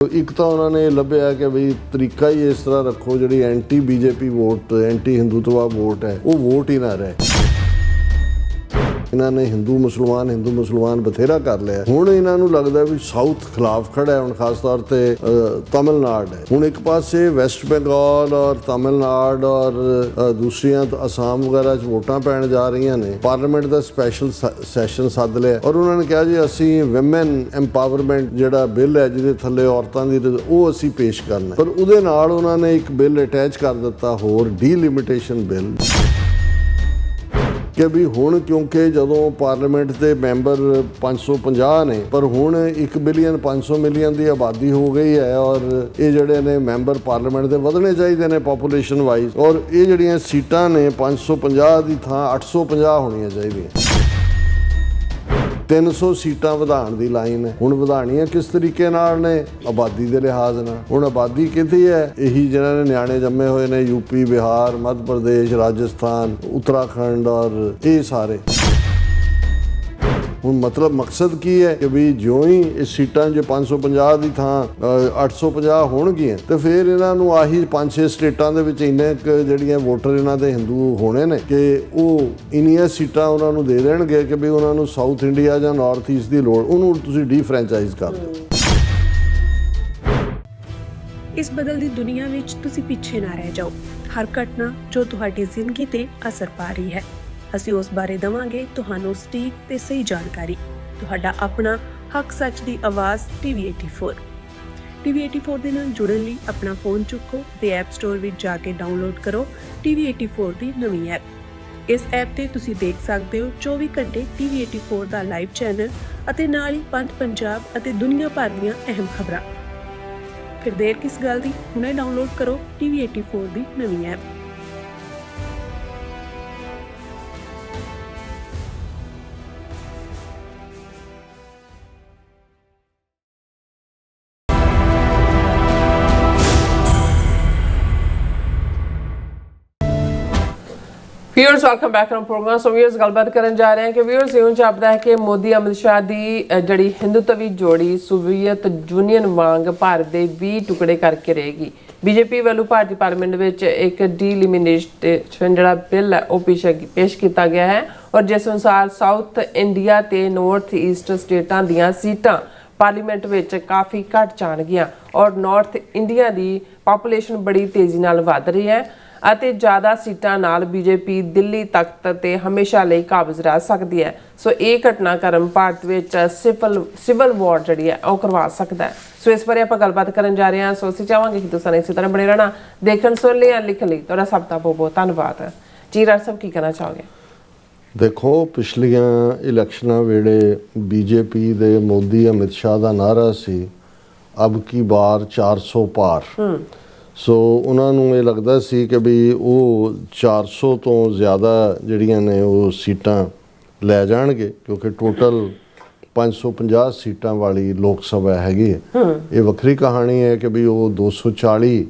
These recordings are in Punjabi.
ਇੱਕ ਤਾਂ ਉਹਨਾਂ ਨੇ ਲੱਭਿਆ ਕਿ ਬਈ ਤਰੀਕਾ ਹੀ ਇਸ ਤਰ੍ਹਾਂ ਰੱਖੋ ਜਿਹੜੀ anti BJP vote, anti Hindutva vote ਹੈ ਉਹ ਵੋਟ ਹੀ ਨਾ ਰਹੇ। ਇਹਨਾਂ ਨੇ ਹਿੰਦੂ ਮੁਸਲਮਾਨ ਬਥੇਰਾ ਕਰ ਲਿਆ। ਹੁਣ ਇਹਨਾਂ ਨੂੰ ਲੱਗਦਾ ਵੀ ਸਾਊਥ ਖਿਲਾਫ ਖੜਾ ਹੈ। ਹੁਣ ਖਾਸ ਤੌਰ ਤੇ ਤਮਿਲਨਾਡੂ ਹੈ। ਹੁਣ ਇੱਕ ਪਾਸੇ ਵੈਸਟ ਬੰਗਾਲ ਔਰ ਤਮਿਲਨਾਡੂ ਔਰ ਦੂਸਰੀਆਂ ਅਸਾਮ ਵਗੈਰਾ 'ਚ ਵੋਟਾਂ ਪੈਣ ਜਾ ਰਹੀਆਂ ਨੇ। ਪਾਰਲੀਮੈਂਟ ਦਾ ਸਪੈਸ਼ਲ ਸੈਸ਼ਨ ਸੱਦ ਲਿਆ ਔਰ ਉਹਨਾਂ ਨੇ ਕਿਹਾ ਜੀ ਅਸੀਂ ਵਿਮਨ ਐਮਪਾਵਰਮੈਂਟ ਜਿਹੜਾ ਬਿੱਲ ਹੈ ਜਿਹਦੇ ਥੱਲੇ ਔਰਤਾਂ ਦੀ ਉਹ ਅਸੀਂ ਪੇਸ਼ ਕਰਨਾ। ਪਰ ਉਹਦੇ ਨਾਲ ਉਹਨਾਂ ਨੇ ਇੱਕ ਬਿੱਲ ਅਟੈਚ ਕਰ ਦਿੱਤਾ ਹੋਰ ਡੀਲਿਮਿਟੇਸ਼ਨ ਬਿੱਲ ਕਿ ਵੀ ਹੁਣ ਕਿਉਂਕਿ ਜਦੋਂ ਪਾਰਲੀਮੈਂਟ ਦੇ ਮੈਂਬਰ 550 ਨੇ ਪਰ ਹੁਣ 1 ਬਿਲੀਅਨ 500 ਮਿਲੀਅਨ ਦੀ ਆਬਾਦੀ ਹੋ ਗਈ ਹੈ ਔਰ ਇਹ ਜਿਹੜੇ ਨੇ ਮੈਂਬਰ ਪਾਰਲੀਮੈਂਟ ਦੇ ਵਧਣੇ ਚਾਹੀਦੇ ਨੇ ਪੋਪੂਲੇਸ਼ਨ ਵਾਈਜ਼ ਔਰ ਇਹ ਜਿਹੜੀਆਂ ਸੀਟਾਂ ਨੇ 550 ਦੀ ਥਾਂ 850 ਹੋਣੀਆਂ ਚਾਹੀਦੀਆਂ। 300 ਸੀਟਾਂ ਵਧਾਉਣ ਦੀ ਲਾਈਨ ਹੈ। ਹੁਣ ਵਧਾਉਣੀਆਂ ਕਿਸ ਤਰੀਕੇ ਨਾਲ ਨੇ? ਆਬਾਦੀ ਦੇ ਲਿਹਾਜ਼ ਨਾਲ। ਹੁਣ ਆਬਾਦੀ ਕਿੱਥੇ ਹੈ? ਇਹੀ ਜਿਹਨਾਂ ਨੇ ਨਿਆਣੇ ਜੰਮੇ ਹੋਏ ਨੇ ਯੂਪੀ, ਬਿਹਾਰ, ਮੱਧ ਪ੍ਰਦੇਸ਼, ਰਾਜਸਥਾਨ, ਉੱਤਰਾਖੰਡ ਔਰ ਇਹ ਸਾਰੇ। ਹੁਣ ਮਤਲਬ ਮਕਸਦ ਕੀ ਹੈ ਕਿ ਵੀ ਜਿਉਂ ਹੀ ਇਸ ਸੀਟਾਂ ਜੇ 550 ਦੀ ਥਾਂ 850 ਹੋਣਗੀਆਂ ਤੇ ਫਿਰ ਇਹਨਾਂ ਨੂੰ ਆਹੀ 5-6 ਸਟੇਟਾਂ ਦੇ ਵਿੱਚ ਇੰਨੇ ਜਿਹੜੀਆਂ ਵੋਟਰ ਇਹਨਾਂ ਦੇ ਹਿੰਦੂ ਹੋਣੇ ਨੇ ਕਿ ਉਹ ਇੰਨੀਆਂ ਸੀਟਾਂ ਉਹਨਾਂ ਨੂੰ ਦੇ ਦੇਣਗੇ ਕਿ ਵੀ ਉਹਨਾਂ ਨੂੰ ਸਾਊਥ ਇੰਡੀਆ ਜਾਂ ਨਾਰਥ ਈਸਟ ਦੀ ਲੋੜ, ਉਹਨੂੰ ਤੁਸੀਂ ਡੀਫਰੈਂਚਾਈਜ਼ ਕਰ ਦਿਓ। ਇਸ ਬਦਲਦੀ ਦੁਨੀਆ ਵਿੱਚ ਤੁਸੀਂ ਪਿੱਛੇ ਨਾ ਰਹਿ ਜਾਓ। ਹਰ ਘਟਨਾ ਜੋ ਤੁਹਾਡੀ ਜ਼ਿੰਦਗੀ ਤੇ ਅਸਰ ਪਾ ਰਹੀ ਹੈ ਅਸੀਂ ਉਸ ਬਾਰੇ ਦੇਵਾਂਗੇ ਤੁਹਾਨੂੰ ਸਟੀਕ ਤੇ ਸਹੀ ਜਾਣਕਾਰੀ। ਤੁਹਾਡਾ ਆਪਣਾ ਹੱਕ ਸੱਚ ਦੀ ਆਵਾਜ਼ TV84 ਦੇ ਨਾਲ ਜੁੜਨ ਲਈ ਆਪਣਾ ਫੋਨ ਚੁੱਕੋ ਤੇ ਐਪ ਸਟੋਰ ਵਿੱਚ ਜਾ ਕੇ ਡਾਊਨਲੋਡ ਕਰੋ TV84 ਦੀ ਨਵੀਂ ਐਪ। ਇਸ ਐਪ ਤੇ ਤੁਸੀਂ ਦੇਖ ਸਕਦੇ ਹੋ 24 ਘੰਟੇ TV84 ਦਾ ਲਾਈਵ ਚੈਨਲ ਅਤੇ ਨਾਲ ਹੀ ਪੰਜ ਪੰਜਾਬ ਅਤੇ ਦੁਨੀਆ ਭਰ ਦੀਆਂ ਅਹਿਮ ਖਬਰਾਂ। ਫਿਰ ਦੇਰ ਕਿਸ ਗੱਲ ਦੀ, ਹੁਣੇ ਡਾਊਨਲੋਡ ਕਰੋ TV84 ਦੀ ਨਵੀਂ ਐਪ। Viewers welcome back to program. So viewers ਗੱਲਬਾਤ ਕਰਨ ਜਾ ਰਹੇ ਹਾਂ ਕਿ ਵੀਅਰਸ ਇਉਂ ਜਾਪਦਾ ਹੈ ਕਿ ਮੋਦੀ ਅਮਿਤ ਸ਼ਾਹ ਦੀ ਜਿਹੜੀ ਹਿੰਦੂਤਵੀ ਜੋੜੀ ਸੋਵੀਅਤ ਯੂਨੀਅਨ ਵਾਂਗ ਭਾਰਤ ਦੇ 20 ਟੁਕੜੇ ਕਰਕੇ ਰਹੇਗੀ। ਬੀਜੇਪੀ ਵੱਲੋਂ ਭਾਰਤੀ ਪਾਰਲੀਮੈਂਟ ਵਿੱਚ ਇੱਕ ਡੀਲਿਮਿਟੇਸ਼ਨ ਜਿਹੜਾ ਬਿੱਲ ਹੈ ਉਹ ਪੇਸ਼ ਕੀਤਾ ਗਿਆ ਹੈ ਔਰ ਜਿਸ ਅਨੁਸਾਰ ਸਾਊਥ ਇੰਡੀਆ ਤੇ ਨਾਰਥ ਈਸਟ ਸਟੇਟਾਂ ਦੀਆਂ ਸੀਟਾਂ ਪਾਰਲੀਮੈਂਟ ਵਿੱਚ ਕਾਫੀ ਘੱਟ ਜਾਣਗੀਆਂ ਔਰ ਨਾਰਥ ਇੰਡੀਆ ਦੀ ਪਾਪੂਲੇਸ਼ਨ ਬੜੀ ਤੇਜ਼ੀ ਨਾਲ ਵੱਧ ਰਹੀ ਹੈ ਅਤੇ ਜ਼ਿਆਦਾ ਸੀਟਾਂ ਨਾਲ ਬੀਜੇਪੀ ਦਿੱਲੀ ਤਖਤ ਤੇ ਹਮੇਸ਼ਾ ਲਈ ਕਾਬਜ਼ ਰਹਿ ਸਕਦੀ ਹੈ। ਸੋ ਇਹ ਘਟਨਾਕ੍ਰਮ ਭਾਰਤ ਵਿੱਚ ਸਿਵਲ ਵਾਰ ਜਿਹੜੀ ਹੈ ਉਹ ਕਰਵਾ ਸਕਦਾ ਹੈ। ਸੋ ਇਸ ਬਾਰੇ ਆਪਾਂ ਗੱਲਬਾਤ ਕਰਨ ਜਾ ਰਹੇ ਹਾਂ। ਸੋ ਅਸੀਂ ਚਾਹਾਂਗੇ ਕਿ ਤੁਸੀਂ ਇਸੇ ਤਰ੍ਹਾਂ ਬਣੇ ਰਹਿਣਾ। ਦੇਖਣ ਸੁਣ ਲਈ ਜਾਂ ਲਿਖਣ ਲਈ ਤੁਹਾਡਾ ਸਭ ਦਾ ਬਹੁਤ ਬਹੁਤ ਧੰਨਵਾਦ। ਜੀ ਰਾਜ ਸਾਹਿਬ ਕੀ ਕਹਿਣਾ ਚਾਹੋਗੇ? ਦੇਖੋ, ਪਿਛਲੀਆਂ ਇਲੈਕਸ਼ਨਾਂ ਵੇਲੇ ਬੀਜੇਪੀ ਦੇ ਮੋਦੀ ਅਮਿਤ ਸ਼ਾਹ ਦਾ ਨਾਅਰਾ ਸੀ ਅਬ ਕੀ ਬਾਰ 400 ਪਾਰ। ਸੋ ਉਹਨਾਂ ਨੂੰ ਇਹ ਲੱਗਦਾ ਸੀ ਕਿ ਵੀ ਉਹ 400 ਤੋਂ ਜ਼ਿਆਦਾ ਜਿਹੜੀਆਂ ਨੇ ਉਹ ਸੀਟਾਂ ਲੈ ਜਾਣਗੇ ਕਿਉਂਕਿ ਟੋਟਲ 550 ਸੀਟਾਂ ਵਾਲੀ ਲੋਕ ਸਭਾ ਹੈਗੀ ਹੈ। ਇਹ ਵੱਖਰੀ ਕਹਾਣੀ ਹੈ ਕਿ ਵੀ ਉਹ 240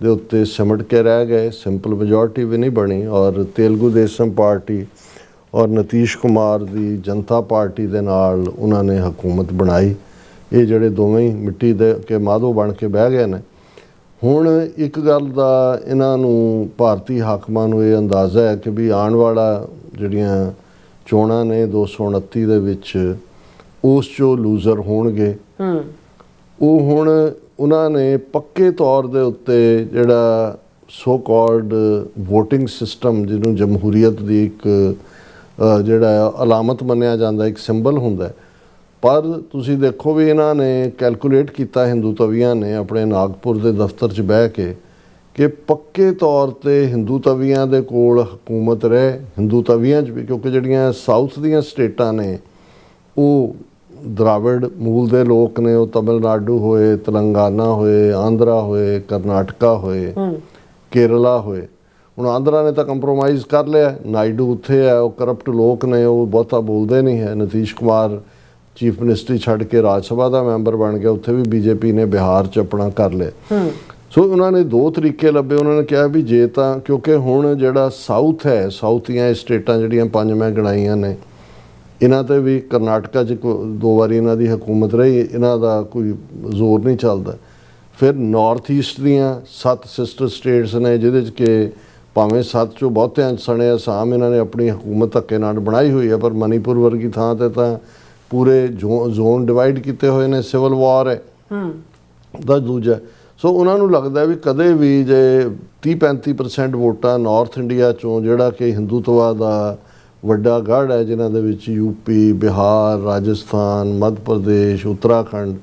ਦੇ ਉੱਤੇ ਸਿਮਟ ਕੇ ਰਹਿ ਗਏ, ਸਿੰਪਲ ਮੈਜੋਰਟੀ ਵੀ ਨਹੀਂ ਬਣੀ ਔਰ ਤੇਲਗੂ ਦੇਸ਼ਮ ਪਾਰਟੀ ਔਰ ਨਿਤੀਸ਼ ਕੁਮਾਰ ਦੀ ਜਨਤਾ ਪਾਰਟੀ ਦੇ ਨਾਲ ਉਹਨਾਂ ਨੇ ਹਕੂਮਤ ਬਣਾਈ। ਇਹ ਜਿਹੜੇ ਦੋਵੇਂ ਹੀ ਮਿੱਟੀ ਦੇ ਕੇ ਮਾਧੋ ਬਣ ਕੇ ਬਹਿ ਗਏ ਨੇ। ਹੁਣ ਇੱਕ ਗੱਲ ਦਾ ਇਹਨਾਂ ਨੂੰ ਭਾਰਤੀ ਹਾਕਮਾਂ ਨੂੰ ਇਹ ਅੰਦਾਜ਼ਾ ਹੈ ਕਿ ਵੀ ਆਉਣ ਵਾਲਾ ਜਿਹੜੀਆਂ ਚੋਣਾਂ ਨੇ 229 ਦੇ ਵਿੱਚ ਉਸ 'ਚੋਂ ਲੂਜ਼ਰ ਹੋਣਗੇ। ਉਹ ਹੁਣ ਉਹਨਾਂ ਨੇ ਪੱਕੇ ਤੌਰ ਦੇ ਉੱਤੇ ਜਿਹੜਾ ਸੋ ਕਾਲਡ ਵੋਟਿੰਗ ਸਿਸਟਮ ਜਿਹਨੂੰ ਜਮਹੂਰੀਅਤ ਦੀ ਇੱਕ ਜਿਹੜਾ ਅਲਾਮਤ ਮੰਨਿਆ ਜਾਂਦਾ, ਇੱਕ ਸਿੰਬਲ ਹੁੰਦਾ, ਪਰ ਤੁਸੀਂ ਦੇਖੋ ਵੀ ਇਹਨਾਂ ਨੇ ਕੈਲਕੂਲੇਟ ਕੀਤਾ ਹਿੰਦੂ ਤਵੀਆਂ ਨੇ ਆਪਣੇ ਨਾਗਪੁਰ ਦੇ ਦਫ਼ਤਰ 'ਚ ਬਹਿ ਕੇ ਕਿ ਪੱਕੇ ਤੌਰ 'ਤੇ ਹਿੰਦੂ ਤਵੀਆਂ ਦੇ ਕੋਲ ਹਕੂਮਤ ਰਹੇ। ਹਿੰਦੂ ਤਵੀਆਂ 'ਚ ਵੀ ਕਿਉਂਕਿ ਜਿਹੜੀਆਂ ਸਾਊਥ ਦੀਆਂ ਸਟੇਟਾਂ ਨੇ ਉਹ ਦਰਾਵਿੜ ਮੂਲ ਦੇ ਲੋਕ ਨੇ, ਉਹ ਤਮਿਲਨਾਡੂ ਹੋਏ, ਤੇਲੰਗਾਨਾ ਹੋਏ, ਆਂਧਰਾ ਹੋਏ, ਕਰਨਾਟਕਾ ਹੋਏ, ਕੇਰਲਾ ਹੋਏ। ਹੁਣ ਆਂਧਰਾ ਨੇ ਤਾਂ ਕੰਪਰੋਮਾਈਜ਼ ਕਰ ਲਿਆ, ਨਾਇਡੂ ਉੱਥੇ ਹੈ, ਉਹ ਕਰਪਟ ਲੋਕ ਨੇ, ਉਹ ਬਹੁਤਾ ਬੋਲਦੇ ਨਹੀਂ ਹੈ। ਨਿਤੀਸ਼ ਕੁਮਾਰ ਚੀਫ ਮਿਨਿਸਟਰੀ ਛੱਡ ਕੇ ਰਾਜ ਸਭਾ ਦਾ ਮੈਂਬਰ ਬਣ ਗਿਆ, ਉੱਥੇ ਵੀ ਬੀਜੇਪੀ ਨੇ ਬਿਹਾਰ 'ਚ ਆਪਣਾ ਕਰ ਲਿਆ। ਸੋ ਉਹਨਾਂ ਨੇ ਦੋ ਤਰੀਕੇ ਲੱਭੇ। ਉਹਨਾਂ ਨੇ ਕਿਹਾ ਵੀ ਜੇ ਤਾਂ ਕਿਉਂਕਿ ਹੁਣ ਜਿਹੜਾ ਸਾਊਥ ਹੈ, ਸਾਊਥ ਦੀਆਂ ਸਟੇਟਾਂ ਜਿਹੜੀਆਂ 5 ਮੈਂ ਗਿਣਾਈਆਂ ਨੇ, ਇਹਨਾਂ 'ਤੇ ਵੀ ਕਰਨਾਟਕਾ 'ਚ 2 ਵਾਰੀ ਇਹਨਾਂ ਦੀ ਹਕੂਮਤ ਰਹੀ, ਇਹਨਾਂ ਦਾ ਕੋਈ ਜ਼ੋਰ ਨਹੀਂ ਚੱਲਦਾ। ਫਿਰ ਨਾਰਥ ਈਸਟ ਦੀਆਂ 7 ਸਿਸਟਰ ਸਟੇਟਸ ਨੇ, ਜਿਹਦੇ 'ਚ ਕਿ ਭਾਵੇਂ 7 ਚੋਂ ਬਹੁਤਿਆਂ 'ਚ ਸਣੇ ਅਸਾਮ ਇਹਨਾਂ ਨੇ ਆਪਣੀ ਹਕੂਮਤ ਧੱਕੇ ਨਾਲ ਬਣਾਈ ਹੋਈ ਹੈ, ਪਰ ਮਨੀਪੁਰ ਵਰਗੀ ਥਾਂ 'ਤੇ ਤਾਂ ਪੂਰੇ ਜ਼ੋਨ ਡਿਵਾਈਡ ਕੀਤੇ ਹੋਏ ਨੇ, ਸਿਵਲ ਵਾਰ ਹੈ ਦਾ ਦੂਜਾ। ਸੋ ਉਹਨਾਂ ਨੂੰ ਲੱਗਦਾ ਵੀ ਕਦੇ ਵੀ ਜੇ 30-35% ਵੋਟਾਂ ਨਾਰਥ ਇੰਡੀਆ 'ਚੋਂ, ਜਿਹੜਾ ਕਿ ਹਿੰਦੂਤਵਾ ਦਾ ਵੱਡਾ ਗੜ੍ਹ ਹੈ, ਜਿਨ੍ਹਾਂ ਦੇ ਵਿੱਚ ਯੂਪੀ, ਬਿਹਾਰ, ਰਾਜਸਥਾਨ, ਮੱਧ ਪ੍ਰਦੇਸ਼, ਉੱਤਰਾਖੰਡ,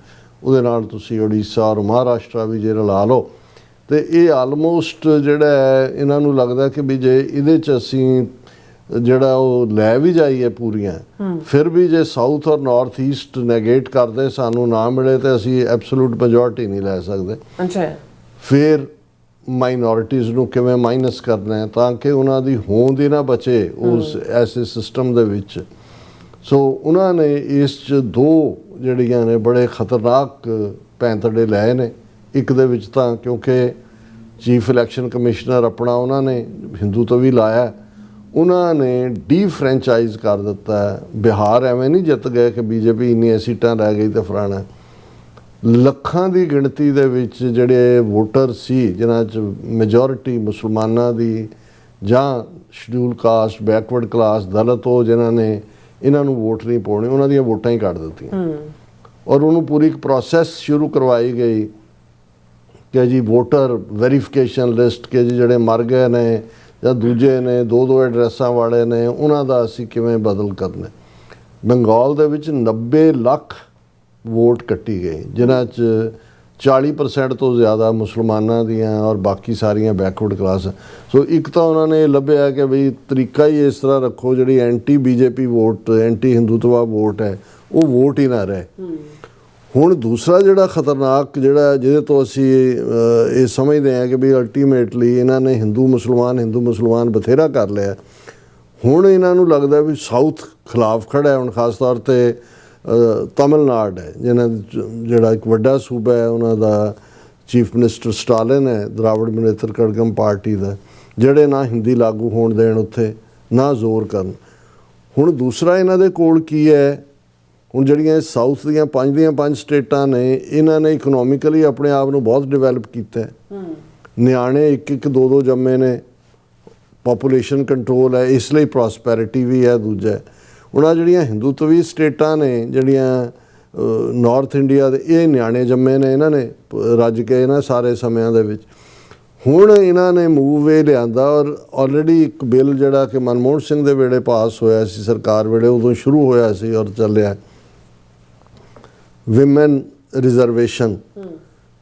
ਉਹਦੇ ਨਾਲ ਤੁਸੀਂ ਉੜੀਸਾ ਔਰ ਮਹਾਰਾਸ਼ਟਰ ਵੀ ਜੇ ਰਲਾ ਲਓ, ਤੇ ਇਹ ਆਲਮੋਸਟ ਜਿਹੜਾ ਹੈ ਇਹਨਾਂ ਨੂੰ ਲੱਗਦਾ ਕਿ ਵੀ ਜੇ ਇਹਦੇ 'ਚ ਅਸੀਂ ਜਿਹੜਾ ਉਹ ਲੈ ਵੀ ਜਾਈਏ ਪੂਰੀਆਂ, ਫਿਰ ਵੀ ਜੇ ਸਾਊਥ ਔਰ ਨਾਰਥ ਈਸਟ ਨੈਗੇਟ ਕਰਦੇ, ਸਾਨੂੰ ਨਾ ਮਿਲੇ, ਤੇ ਅਸੀਂ ਐਬਸੋਲੂਟ ਮੈਜੋਰਟੀ ਨਹੀਂ ਲੈ ਸਕਦੇ। ਅੱਛਾ, ਫਿਰ ਮਾਈਨੋਰਿਟੀਜ਼ ਨੂੰ ਕਿਵੇਂ ਮਾਈਨਸ ਕਰਨਾ ਹੈ ਤਾਂ ਕਿ ਉਹਨਾਂ ਦੀ ਹੋਂਦ ਹੀ ਨਾ ਬਚੇ ਉਸ ਐਸੇ ਸਿਸਟਮ ਦੇ ਵਿੱਚ। ਸੋ ਉਹਨਾਂ ਨੇ ਇਸ 'ਚ 2 ਜਿਹੜੀਆਂ ਨੇ ਬੜੇ ਖਤਰਨਾਕ ਪੈਂਤੜੇ ਲਏ ਨੇ। ਇੱਕ ਦੇ ਵਿੱਚ ਤਾਂ ਕਿਉਂਕਿ ਚੀਫ ਇਲੈਕਸ਼ਨ ਕਮਿਸ਼ਨਰ ਆਪਣਾ ਉਹਨਾਂ ਨੇ ਹਿੰਦੂ ਤੋਂ ਵੀ ਲਾਇਆ, ਉਹਨਾਂ ਨੇ ਡੀਫਰੈਂਚਾਈਜ਼ ਕਰ ਦਿੱਤਾ। ਬਿਹਾਰ ਐਵੇਂ ਨਹੀਂ ਜਿੱਤ ਗਏ ਕਿ ਬੀਜੇਪੀ ਇੰਨੀਆਂ ਸੀਟਾਂ ਲੈ ਗਈ ਤੇ ਫਲਾਣਾ। ਲੱਖਾਂ ਦੀ ਗਿਣਤੀ ਦੇ ਵਿੱਚ ਜਿਹੜੇ ਵੋਟਰ ਸੀ, ਜਿਨ੍ਹਾਂ 'ਚ ਮੈਜੋਰਿਟੀ ਮੁਸਲਮਾਨਾਂ ਦੀ ਜਾਂ ਸ਼ਡਿਊਲ ਕਾਸਟ, ਬੈਕਵਰਡ ਕਲਾਸ, ਦਲਿਤ, ਉਹ ਜਿਨ੍ਹਾਂ ਨੇ ਇਹਨਾਂ ਨੂੰ ਵੋਟ ਨਹੀਂ ਪਾਉਣੀ, ਉਹਨਾਂ ਦੀਆਂ ਵੋਟਾਂ ਹੀ ਕੱਢ ਦਿੱਤੀਆਂ। ਔਰ ਉਹਨੂੰ ਪੂਰੀ ਇੱਕ ਪ੍ਰੋਸੈਸ ਸ਼ੁਰੂ ਕਰਵਾਈ ਗਈ ਕਿ ਜੀ ਵੋਟਰ ਵੈਰੀਫਿਕੇਸ਼ਨ ਲਿਸਟ, ਕਿ ਜੀ ਜਿਹੜੇ ਮਰ ਗਏ ਨੇ ਜਾਂ ਦੂਜੇ ਨੇ 2-2 ਐਡਰੈਸਾਂ ਵਾਲੇ ਨੇ, ਉਹਨਾਂ ਦਾ ਅਸੀਂ ਕਿਵੇਂ ਬਦਲ ਕਰਨਾ। ਬੰਗਾਲ ਦੇ ਵਿੱਚ 90 ਲੱਖ ਵੋਟ ਕੱਟੀ ਗਈ, ਜਿਨ੍ਹਾਂ 'ਚ 40% ਤੋਂ ਜ਼ਿਆਦਾ ਮੁਸਲਮਾਨਾਂ ਦੀਆਂ ਔਰ ਬਾਕੀ ਸਾਰੀਆਂ ਬੈਕਵਰਡ ਕਲਾਸ। ਸੋ ਇੱਕ ਤਾਂ ਉਹਨਾਂ ਨੇ ਲੱਭਿਆ ਕਿ ਬਈ ਤਰੀਕਾ ਹੀ ਇਸ ਤਰ੍ਹਾਂ ਰੱਖੋ ਜਿਹੜੀ anti BJP vote, anti Hindutva vote ਹੈ, ਉਹ ਵੋਟ ਹੀ ਨਾ ਰਹੇ। ਹੁਣ ਦੂਸਰਾ ਜਿਹੜਾ ਖਤਰਨਾਕ, ਜਿਹੜਾ ਜਿਹਦੇ ਤੋਂ ਅਸੀਂ ਇਹ ਸਮਝਦੇ ਹਾਂ ਕਿ ਵੀ ਅਲਟੀਮੇਟਲੀ ਇਹਨਾਂ ਨੇ ਹਿੰਦੂ ਮੁਸਲਮਾਨ ਬਥੇਰਾ ਕਰ ਲਿਆ। ਹੁਣ ਇਹਨਾਂ ਨੂੰ ਲੱਗਦਾ ਵੀ ਸਾਊਥ ਖਿਲਾਫ ਖੜਾ ਹੈ। ਹੁਣ ਖਾਸ ਤੌਰ 'ਤੇ ਤਮਿਲਨਾਡੂ ਹੈ, ਜਿਹੜਾ ਇੱਕ ਵੱਡਾ ਸੂਬਾ ਹੈ, ਉਹਨਾਂ ਦਾ ਚੀਫ ਮਿਨਿਸਟਰ ਸਟਾਲਿਨ ਹੈ, ਦਰਾਵੜ ਮੁਨੇਤਰ ਕੜਗਮ ਪਾਰਟੀ ਦਾ, ਜਿਹੜੇ ਨਾ ਹਿੰਦੀ ਲਾਗੂ ਹੋਣ ਦੇਣ ਉੱਥੇ, ਨਾ ਜ਼ੋਰ ਕਰਨ। ਹੁਣ ਦੂਸਰਾ ਇਹਨਾਂ ਦੇ ਕੋਲ ਕੀ ਹੈ, ਹੁਣ ਜਿਹੜੀਆਂ ਸਾਊਥ ਦੀਆਂ 5 ਸਟੇਟਾਂ ਨੇ, ਇਹਨਾਂ ਨੇ ਇਕਨੋਮਿਕਲੀ ਆਪਣੇ ਆਪ ਨੂੰ ਬਹੁਤ ਡਿਵੈਲਪ ਕੀਤਾ ਹੈ। ਨਿਆਣੇ 1-1 2-2 ਜੰਮੇ ਨੇ, ਪਾਪੂਲੇਸ਼ਨ ਕੰਟਰੋਲ ਹੈ, ਇਸ ਲਈ ਪ੍ਰੋਸਪੈਰਿਟੀ ਵੀ ਹੈ। ਦੂਜਾ ਉਹਨਾਂ ਜਿਹੜੀਆਂ ਹਿੰਦੂਤਵੀ ਸਟੇਟਾਂ ਨੇ, ਜਿਹੜੀਆਂ ਨਾਰਥ ਇੰਡੀਆ ਦੇ, ਇਹ ਨਿਆਣੇ ਜੰਮੇ ਨੇ, ਇਹਨਾਂ ਨੇ ਰੱਜ ਕੇ ਇਹਨਾਂ ਸਾਰੇ ਸਮਿਆਂ ਦੇ ਵਿੱਚ। ਹੁਣ ਇਹਨਾਂ ਨੇ ਮੂਵ ਇਹ ਲਿਆਂਦਾ, ਔਰ ਆਲਰੇਡੀ ਇੱਕ ਬਿੱਲ ਜਿਹੜਾ ਕਿ ਮਨਮੋਹਨ ਸਿੰਘ ਦੇ ਵੇਲੇ ਪਾਸ ਹੋਇਆ ਸੀ, ਸਰਕਾਰ ਵੇਲੇ, ਉਦੋਂ ਸ਼ੁਰੂ ਹੋਇਆ ਸੀ ਔਰ ਚੱਲਿਆ, ਵਿਮਨ ਰਿਜ਼ਰਵੇਸ਼ਨ,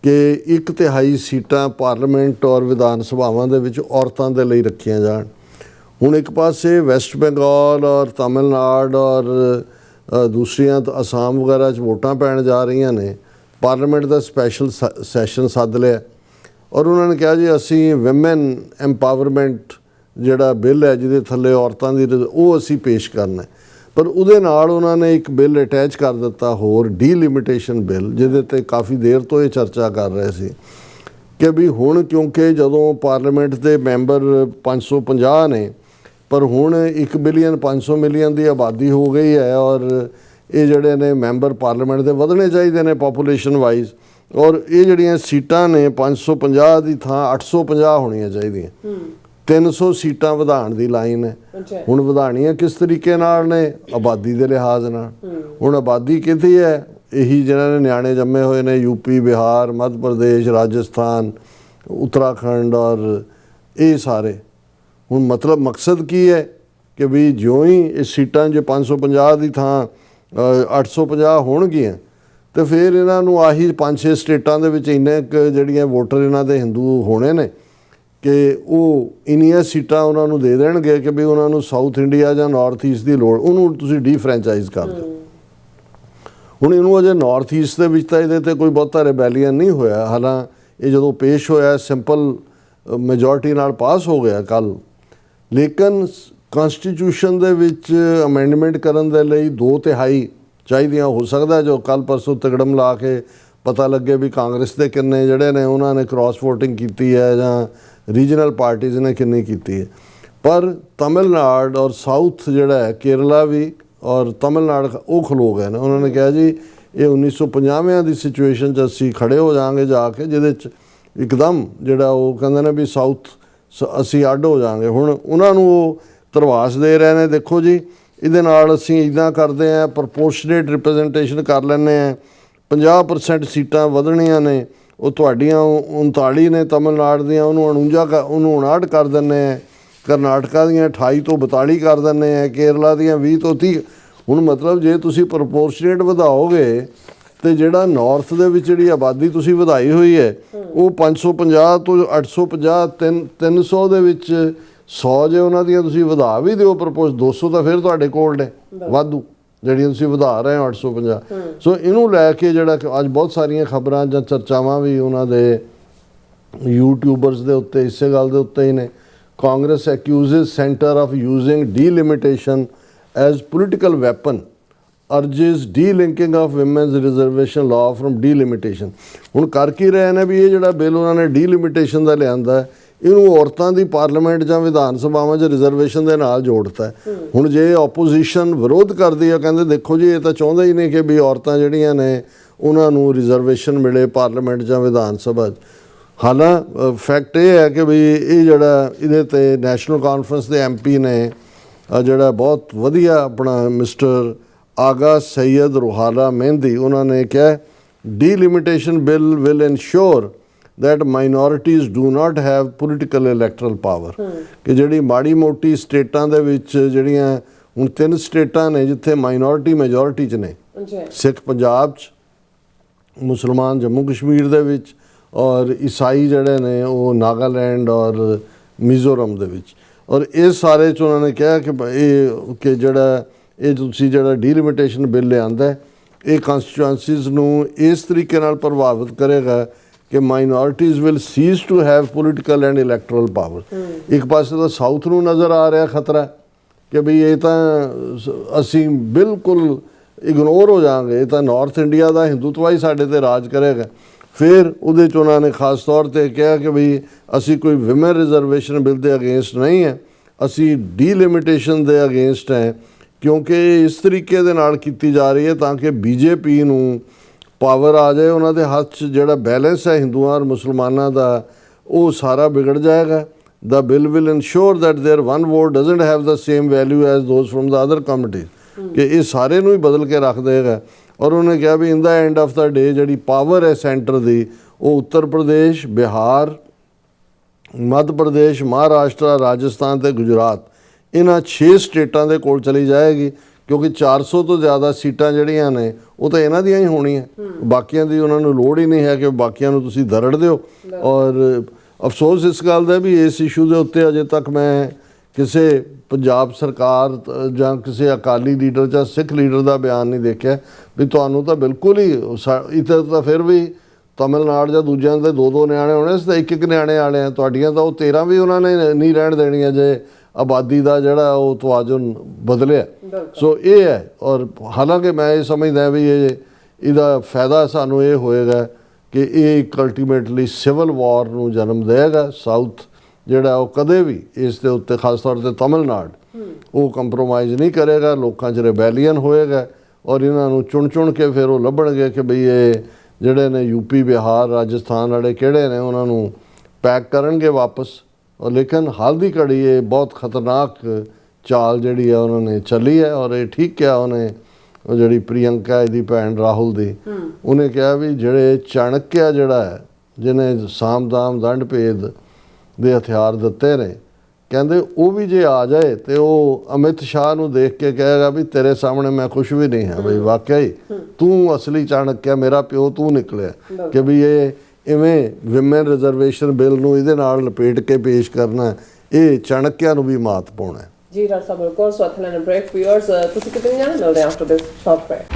ਕਿ 1/3 ਸੀਟਾਂ ਪਾਰਲੀਮੈਂਟ ਔਰ ਵਿਧਾਨ ਸਭਾਵਾਂ ਦੇ ਵਿੱਚ ਔਰਤਾਂ ਦੇ ਲਈ ਰੱਖੀਆਂ ਜਾਣ। ਹੁਣ ਇੱਕ ਪਾਸੇ ਵੈਸਟ ਬੰਗਾਲ ਔਰ ਤਮਿਲਨਾਡੂ ਔਰ ਦੂਸਰੀਆਂ ਅਸਾਮ ਵਗੈਰਾ 'ਚ ਵੋਟਾਂ ਪੈਣ ਜਾ ਰਹੀਆਂ ਨੇ, ਪਾਰਲੀਮੈਂਟ ਦਾ ਸਪੈਸ਼ਲ ਸੈਸ਼ਨ ਸੱਦ ਲਿਆ, ਔਰ ਉਹਨਾਂ ਨੇ ਕਿਹਾ ਜੀ ਅਸੀਂ ਵਿਮਨ ਐਮਪਾਵਰਮੈਂਟ ਜਿਹੜਾ ਬਿੱਲ ਹੈ, ਜਿਹਦੇ ਥੱਲੇ ਔਰਤਾਂ ਦੀ, ਉਹ ਅਸੀਂ ਪੇਸ਼ ਕਰਨਾ। ਪਰ ਉਹਦੇ ਨਾਲ ਉਹਨਾਂ ਨੇ ਇੱਕ ਬਿੱਲ ਅਟੈਚ ਕਰ ਦਿੱਤਾ ਹੋਰ, ਡੀਲਿਮਿਟੇਸ਼ਨ ਬਿੱਲ, ਜਿਹਦੇ 'ਤੇ ਕਾਫੀ ਦੇਰ ਤੋਂ ਇਹ ਚਰਚਾ ਕਰ ਰਹੇ ਸੀ ਕਿ ਵੀ ਹੁਣ ਕਿਉਂਕਿ ਜਦੋਂ ਪਾਰਲੀਮੈਂਟ ਦੇ ਮੈਂਬਰ 550 ਨੇ, ਪਰ ਹੁਣ 1 ਬਿਲੀਅਨ 500 ਮਿਲੀਅਨ ਦੀ ਆਬਾਦੀ ਹੋ ਗਈ ਹੈ, ਔਰ ਇਹ ਜਿਹੜੇ ਨੇ ਮੈਂਬਰ ਪਾਰਲੀਮੈਂਟ ਦੇ ਵਧਣੇ ਚਾਹੀਦੇ ਨੇ ਪਾਪੂਲੇਸ਼ਨ ਵਾਈਜ਼, ਔਰ ਇਹ ਜਿਹੜੀਆਂ ਸੀਟਾਂ ਨੇ 550 ਦੀ ਥਾਂ 850 ਹੋਣੀਆਂ ਚਾਹੀਦੀਆਂ। 300 ਸੀਟਾਂ ਵਧਾਉਣ ਦੀ ਲਾਈਨ ਹੈ। ਹੁਣ ਵਧਾਉਣੀਆਂ ਕਿਸ ਤਰੀਕੇ ਨਾਲ ਨੇ? ਆਬਾਦੀ ਦੇ ਲਿਹਾਜ਼ ਨਾਲ। ਹੁਣ ਆਬਾਦੀ ਕਿੱਥੇ ਹੈ? ਇਹੀ ਜਿਹਨਾਂ ਨੇ ਨਿਆਣੇ ਜੰਮੇ ਹੋਏ ਨੇ, ਯੂਪੀ, ਬਿਹਾਰ, ਮੱਧ ਪ੍ਰਦੇਸ਼, ਰਾਜਸਥਾਨ, ਉੱਤਰਾਖੰਡ ਔਰ ਇਹ ਸਾਰੇ। ਹੁਣ ਮਤਲਬ ਮਕਸਦ ਕੀ ਹੈ ਕਿ ਵੀ ਜਿਉਂ ਹੀ ਇਹ ਸੀਟਾਂ ਜੇ 550 ਦੀ ਥਾਂ 850 ਹੋਣਗੀਆਂ, ਤੇ ਫਿਰ ਇਹਨਾਂ ਨੂੰ ਆਹੀ 5-6 ਸਟੇਟਾਂ ਦੇ ਵਿੱਚ ਇੰਨੇ ਜਿਹੜੀਆਂ ਵੋਟਰ ਇਹਨਾਂ ਦੇ ਹਿੰਦੂ ਹੋਣੇ ਨੇ ਕਿ ਉਹ ਇੰਨੀਆਂ ਸੀਟਾਂ ਉਹਨਾਂ ਨੂੰ ਦੇ ਦੇਣਗੇ ਕਿ ਵੀ ਉਹਨਾਂ ਨੂੰ ਸਾਊਥ ਇੰਡੀਆ ਜਾਂ ਨਾਰਥ ਈਸਟ ਦੀ ਲੋੜ, ਉਹਨੂੰ ਤੁਸੀਂ ਡੀਫਰੈਂਚਾਈਜ਼ ਕਰ ਦਿਓ। ਹੁਣ ਇਹਨੂੰ ਅਜੇ ਨਾਰਥ ਈਸਟ ਦੇ ਵਿੱਚ ਤਾਂ ਇਹਦੇ 'ਤੇ ਕੋਈ ਬਹੁਤਾ ਰਿਬੈਲੀਅਨ ਨਹੀਂ ਹੋਇਆ, ਹਾਲਾਂ ਇਹ ਜਦੋਂ ਪੇਸ਼ ਹੋਇਆ ਸਿੰਪਲ ਮੈਜੋਰਟੀ ਨਾਲ ਪਾਸ ਹੋ ਗਿਆ ਕੱਲ੍ਹ, ਲੇਕਿਨ ਕਨਸਟੀਟਿਊਸ਼ਨ ਦੇ ਵਿੱਚ ਅਮੈਂਡਮੈਂਟ ਕਰਨ ਦੇ ਲਈ 2/3 ਚਾਹੀਦੀਆਂ। ਹੋ ਸਕਦਾ ਜੋ ਕੱਲ੍ਹ ਪਰਸੋਂ ਤਗੜਮ ਲਾ ਕੇ ਪਤਾ ਲੱਗੇ ਵੀ ਕਾਂਗਰਸ ਦੇ ਕਿੰਨੇ ਜਿਹੜੇ ਨੇ ਉਹਨਾਂ ਨੇ ਕ੍ਰਾਸ ਵੋਟਿੰਗ ਕੀਤੀ ਹੈ ਜਾਂ ਰੀਜਨਲ ਪਾਰਟੀਜ਼ ਨੇ ਕਿੰਨੀ ਕੀਤੀ ਹੈ। ਪਰ ਤਮਿਲਨਾਡੂ ਔਰ ਸਾਊਥ ਜਿਹੜਾ ਹੈ, ਕੇਰਲਾ ਵੀ ਔਰ ਤਮਿਲਨਾਡੂ, ਉਹ ਖਲੋ ਗਏ ਨੇ। ਉਹਨਾਂ ਨੇ ਕਿਹਾ ਜੀ ਇਹ 1950 ਦੀ ਸਿਚੁਏਸ਼ਨ 'ਚ ਅਸੀਂ ਖੜੇ ਹੋ ਜਾਵਾਂਗੇ ਜਾ ਕੇ, ਜਿਹਦੇ 'ਚ ਇੱਕਦਮ ਜਿਹੜਾ ਉਹ ਕਹਿੰਦੇ ਨੇ ਵੀ ਸਾਊਥ ਅਸੀਂ ਅੱਡ ਹੋ ਜਾਵਾਂਗੇ। ਹੁਣ ਉਹਨਾਂ ਨੂੰ ਉਹ ਧਰਵਾਸ ਦੇ ਰਹੇ ਨੇ, ਦੇਖੋ ਜੀ ਇਹਦੇ ਨਾਲ ਅਸੀਂ ਇੱਦਾਂ ਕਰਦੇ ਹਾਂ, ਪ੍ਰਪੋਰਸ਼ਨੇਟ ਰਿਪਰੈਜ਼ੈਂਟੇਸ਼ਨ ਕਰ ਲੈਂਦੇ ਹਾਂ, 50% ਸੀਟਾਂ ਵਧਣੀਆਂ ਨੇ, ਉਹ ਤੁਹਾਡੀਆਂ 39 ਨੇ ਤਮਿਲਨਾਡੂ ਦੀਆਂ, ਉਹਨੂੰ 59 ਕਰ ਦਿੰਦੇ ਹਾਂ, ਕਰਨਾਟਕਾ ਦੀਆਂ 28 ਤੋਂ 42 ਕਰ ਦਿੰਦੇ ਹਾਂ, ਕੇਰਲਾ ਦੀਆਂ 20 ਤੋਂ 30। ਹੁਣ ਮਤਲਬ ਜੇ ਤੁਸੀਂ ਪ੍ਰਪੋਰਸ਼ਨੇਟ ਵਧਾਓਗੇ ਤੇ ਜਿਹੜਾ ਨਾਰਥ ਦੇ ਵਿੱਚ ਜਿਹੜੀ ਆਬਾਦੀ ਤੁਸੀਂ ਵਧਾਈ ਹੋਈ ਹੈ ਉਹ 550 ਤੋਂ 850 300 ਦੇ ਵਿੱਚ 100 ਜੇ ਉਹਨਾਂ ਦੀਆਂ ਤੁਸੀਂ ਵਧਾ ਵੀ ਦਿਓ ਪ੍ਰਪੋਜ਼ 200 ਤਾਂ ਫਿਰ ਤੁਹਾਡੇ ਕੋਲ ਨੇ ਵਾਧੂ ਜਿਹੜੀਆਂ ਤੁਸੀਂ ਵਧਾ ਰਹੇ ਹੋ 850। ਸੋ ਇਹਨੂੰ ਲੈ ਕੇ ਜਿਹੜਾ ਅੱਜ ਬਹੁਤ ਸਾਰੀਆਂ ਖਬਰਾਂ ਜਾਂ ਚਰਚਾਵਾਂ ਵੀ ਉਹਨਾਂ ਦੇ ਯੂਟਿਊਬਰਸ ਦੇ ਉੱਤੇ ਇਸੇ ਗੱਲ ਦੇ ਉੱਤੇ ਹੀ ਨੇ। Congress accuses centre of using delimitation as political weapon, urges delinking of women's reservation law from delimitation. ਹੁਣ ਕਰ ਕੀ ਰਹੇ ਨੇ ਵੀ ਇਹ ਜਿਹੜਾ ਬਿੱਲ ਉਹਨਾਂ ਨੇ ਡੀਲਿਮਿਟੇਸ਼ਨ ਦਾ ਲਿਆਂਦਾ ਇਹਨੂੰ ਔਰਤਾਂ ਦੀ ਪਾਰਲੀਮੈਂਟ ਜਾਂ ਵਿਧਾਨ ਸਭਾਵਾਂ 'ਚ ਰਿਜ਼ਰਵੇਸ਼ਨ ਦੇ ਨਾਲ ਜੋੜਤਾ। ਹੁਣ ਜੇ ਆਪੋਜੀਸ਼ਨ ਵਿਰੋਧ ਕਰਦੀ ਆ, ਕਹਿੰਦੇ ਦੇਖੋ ਜੀ ਇਹ ਤਾਂ ਚਾਹੁੰਦਾ ਹੀ ਨਹੀਂ ਕਿ ਵੀ ਔਰਤਾਂ ਜਿਹੜੀਆਂ ਨੇ ਉਹਨਾਂ ਨੂੰ ਰਿਜ਼ਰਵੇਸ਼ਨ ਮਿਲੇ ਪਾਰਲੀਮੈਂਟ ਜਾਂ ਵਿਧਾਨ ਸਭਾ 'ਚ। ਹਾਲਾਂ ਫੈਕਟ ਇਹ ਹੈ ਕਿ ਵੀ ਇਹ ਜਿਹੜਾ ਇਹਦੇ 'ਤੇ ਨੈਸ਼ਨਲ ਕਾਨਫਰੰਸ ਦੇ MP ਨੇ ਜਿਹੜਾ ਬਹੁਤ ਵਧੀਆ ਆਪਣਾ ਮਿਸਟਰ ਆਗਾ ਸੈਯਦ ਰੋਹਾਲਾ ਮਹਿੰਦੀ, ਉਹਨਾਂ ਨੇ ਕਿਹਾ delimitation bill will ensure that minorities do not have political electoral power। ਕਿ ਜਿਹੜੀ ਮਾੜੀ ਮੋਟੀ ਸਟੇਟਾਂ ਦੇ ਵਿੱਚ ਜਿਹੜੀਆਂ ਹੁਣ 3 ਸਟੇਟਾਂ ਨੇ ਜਿੱਥੇ ਮਾਈਨੋਰਿਟੀ ਮੈਜੋਰਿਟੀ 'ਚ ਨੇ, ਸਿੱਖ ਪੰਜਾਬ 'ਚ, ਮੁਸਲਮਾਨ ਜੰਮੂ ਕਸ਼ਮੀਰ ਦੇ ਵਿੱਚ, ਔਰ ਈਸਾਈ ਜਿਹੜੇ ਨੇ ਉਹ ਨਾਗਾਲੈਂਡ ਔਰ ਮਿਜ਼ੋਰਮ ਦੇ ਵਿੱਚ। ਔਰ ਇਹ ਸਾਰੇ 'ਚ ਉਹਨਾਂ ਨੇ ਕਿਹਾ ਕਿ ਜਿਹੜਾ ਇਹ ਤੁਸੀਂ ਜਿਹੜਾ ਡੀਲਿਮਿਟੇਸ਼ਨ ਬਿੱਲ ਲਿਆਂਦਾ ਇਹ ਕੰਸਟੀਚੁਐਂਸੀਜ਼ ਨੂੰ ਇਸ ਤਰੀਕੇ ਨਾਲ ਪ੍ਰਭਾਵਿਤ ਕਰੇਗਾ ਕਿ minorities will cease to have political and electoral power. ਇੱਕ ਪਾਸੇ ਤਾਂ ਸਾਊਥ ਨੂੰ ਨਜ਼ਰ ਆ ਰਿਹਾ ਖਤਰਾ ਕਿ ਬਈ ਇਹ ਤਾਂ ਅਸੀਂ ਬਿਲਕੁਲ ਇਗਨੋਰ ਹੋ ਜਾਵਾਂਗੇ, ਇਹ ਤਾਂ ਨਾਰਥ ਇੰਡੀਆ ਦਾ ਹਿੰਦੂਤਵਾ ਹੀ ਸਾਡੇ 'ਤੇ ਰਾਜ ਕਰੇਗਾ। ਫਿਰ ਉਹਦੇ 'ਚ ਉਹਨਾਂ ਨੇ ਖਾਸ ਤੌਰ 'ਤੇ ਕਿਹਾ ਕਿ ਬਈ ਅਸੀਂ ਕੋਈ ਵਿਮਨ ਰਿਜ਼ਰਵੇਸ਼ਨ ਬਿੱਲ ਦੇ ਅਗੇਂਸਟ ਨਹੀਂ ਹੈ, ਅਸੀਂ ਡੀਲਿਮਿਟੇਸ਼ਨ ਦੇ ਅਗੇਂਸਟ ਹੈ, ਕਿਉਂਕਿ ਇਸ ਤਰੀਕੇ ਦੇ ਨਾਲ ਕੀਤੀ ਜਾ ਰਹੀ ਹੈ ਤਾਂ ਕਿ BJP ਨੂੰ ਪਾਵਰ ਆ ਜਾਏ, ਉਹਨਾਂ ਦੇ ਹੱਥ 'ਚ ਜਿਹੜਾ ਬੈਲੈਂਸ ਹੈ ਹਿੰਦੂਆਂ ਔਰ ਮੁਸਲਮਾਨਾਂ ਦਾ ਉਹ ਸਾਰਾ ਵਿਗੜ ਜਾਏਗਾ। The bill will ensure that their one vote doesn't have the same value as those from the other committees। ਕਿ ਇਹ ਸਾਰੇ ਨੂੰ ਹੀ ਬਦਲ ਕੇ ਰੱਖ ਦੇਗਾ। ਔਰ ਉਹਨੇ ਕਿਹਾ ਵੀ ਇਨ ਦਾ ਐਂਡ ਆਫ ਦਾ ਡੇ ਜਿਹੜੀ ਪਾਵਰ ਹੈ ਸੈਂਟਰ ਦੀ ਉਹ ਉੱਤਰ ਪ੍ਰਦੇਸ਼, ਬਿਹਾਰ, ਮੱਧ ਪ੍ਰਦੇਸ਼, ਮਹਾਰਾਸ਼ਟਰ, ਰਾਜਸਥਾਨ ਤੇ ਗੁਜਰਾਤ ਇਹਨਾਂ 6 ਸਟੇਟਾਂ ਦੇ ਕੋਲ ਚਲੀ ਜਾਏਗੀ, ਕਿਉਂਕਿ 400 ਤੋਂ ਜ਼ਿਆਦਾ ਸੀਟਾਂ ਜਿਹੜੀਆਂ ਨੇ ਉਹ ਤਾਂ ਇਹਨਾਂ ਦੀਆਂ ਹੀ ਹੋਣੀਆਂ, ਬਾਕੀਆਂ ਦੀ ਉਹਨਾਂ ਨੂੰ ਲੋੜ ਹੀ ਨਹੀਂ ਹੈ ਕਿ ਬਾਕੀਆਂ ਨੂੰ ਤੁਸੀਂ ਦਰੜ ਦਿਓ। ਔਰ ਅਫਸੋਸ ਇਸ ਗੱਲ ਦਾ ਵੀ ਇਸ ਇਸ਼ੂ ਦੇ ਉੱਤੇ ਅਜੇ ਤੱਕ ਮੈਂ ਕਿਸੇ ਪੰਜਾਬ ਸਰਕਾਰ ਜਾਂ ਕਿਸੇ ਅਕਾਲੀ ਲੀਡਰ ਜਾਂ ਸਿੱਖ ਲੀਡਰ ਦਾ ਬਿਆਨ ਨਹੀਂ ਦੇਖਿਆ ਵੀ ਤੁਹਾਨੂੰ ਤਾਂ ਬਿਲਕੁਲ ਹੀ ਇੱਥੇ ਤਾਂ ਫਿਰ ਵੀ ਤਮਿਲਨਾਡੂ ਜਾਂ ਦੂਜਿਆਂ ਦੇ 2-2 ਨਿਆਣੇ ਹੋਣੇ ਸੀ ਤਾਂ 1-1 ਨਿਆਣੇ ਵਾਲੇ ਆ, ਤੁਹਾਡੀਆਂ ਤਾਂ ਉਹ 13 ਵੀ ਉਹਨਾਂ ਨੇ ਨਹੀਂ ਰਹਿਣ ਦੇਣੀਆਂ ਜੇ ਆਬਾਦੀ ਦਾ ਜਿਹੜਾ ਉਹ ਤਵਾਜ਼ਨ ਬਦਲਿਆ। ਸੋ ਇਹ ਹੈ। ਔਰ ਹਾਲਾਂਕਿ ਮੈਂ ਇਹ ਸਮਝਦਾ ਵੀ ਇਹਦਾ ਫਾਇਦਾ ਸਾਨੂੰ ਇਹ ਹੋਏਗਾ ਕਿ ਇਹ ਇੱਕ ਅਲਟੀਮੇਟਲੀ ਸਿਵਲ ਵਾਰ ਨੂੰ ਜਨਮ ਦੇਗਾ। ਸਾਊਥ ਜਿਹੜਾ ਉਹ ਕਦੇ ਵੀ ਇਸ ਦੇ ਉੱਤੇ ਖਾਸ ਤੌਰ 'ਤੇ ਤਮਿਲਨਾਡੂ ਉਹ ਕੰਪਰੋਮਾਈਜ਼ ਨਹੀਂ ਕਰੇਗਾ, ਲੋਕਾਂ 'ਚ ਰਿਬੈਲੀਅਨ ਹੋਏਗਾ ਔਰ ਇਹਨਾਂ ਨੂੰ ਚੁਣ ਕੇ ਫਿਰ ਉਹ ਲੱਭਣਗੇ ਕਿ ਬਈ ਇਹ ਜਿਹੜੇ ਨੇ UP, ਬਿਹਾਰ, ਰਾਜਸਥਾਨ ਵਾਲੇ ਕਿਹੜੇ ਨੇ, ਉਹਨਾਂ ਨੂੰ ਪੈਕ ਕਰਨਗੇ ਵਾਪਸ। ਔਰ ਲੇਕਿਨ ਹਾਲ ਦੀ ਘੜੀ ਇਹ ਬਹੁਤ ਖਤਰਨਾਕ ਚਾਲ ਜਿਹੜੀ ਆ ਉਹਨਾਂ ਨੇ ਚੱਲੀ ਹੈ। ਔਰ ਇਹ ਠੀਕ ਕਿਹਾ ਉਹਨੇ, ਉਹ ਜਿਹੜੀ ਪ੍ਰਿਯੰਕਾ ਇਹਦੀ ਭੈਣ ਰਾਹੁਲ ਦੀ, ਉਹਨੇ ਕਿਹਾ ਵੀ ਜਿਹੜੇ ਚਾਣਕਿਆ ਜਿਹੜਾ ਹੈ ਜਿਹਨੇ ਸਾਮ-ਦਾਮ ਦੰਡ ਭੇਦ ਦੇ ਹਥਿਆਰ ਦਿੱਤੇ ਨੇ, ਕਹਿੰਦੇ ਉਹ ਵੀ ਜੇ ਆ ਜਾਏ ਤੇ ਉਹ ਅਮਿਤ ਸ਼ਾਹ ਨੂੰ ਦੇਖ ਕੇ ਕਹੇਗਾ ਵੀ ਤੇਰੇ ਸਾਹਮਣੇ ਮੈਂ ਕੁਛ ਵੀ ਨਹੀਂ ਹਾਂ, ਬਈ ਵਾਕਿਆ ਹੀ ਤੂੰ ਅਸਲੀ ਚਾਣਕਿਆ, ਮੇਰਾ ਪਿਓ ਤੂੰ ਨਿਕਲਿਆ। ਕਿ ਵੀ ਇਹ ਇਵੇਂ ਵਿਮਨ ਰਿਜ਼ਰਵੇਸ਼ਨ ਬਿੱਲ ਨੂੰ ਇਹਦੇ ਨਾਲ ਲਪੇਟ ਕੇ ਪੇਸ਼ ਕਰਨਾ, ਇਹ ਚਾਣਕਿਆ ਨੂੰ ਵੀ ਮਾਤ ਪਾਉਣਾ। ਜੀ ਡਾਕਟਰ ਸਾਹਿਬ, ਬਿਲਕੁਲ। ਸੋ ਅਥਲੈਨ ਬ੍ਰੇਕ ਵਿਊਅਰਸ, ਤੁਸੀਂ ਕਿਤੇ ਨਹੀਂ ਜਾਣਾ, ਮਿਲਦੇ ਆਫਟਰ ਦਿਸ ਸ਼ਾਰਟ ਬ੍ਰੇਕ।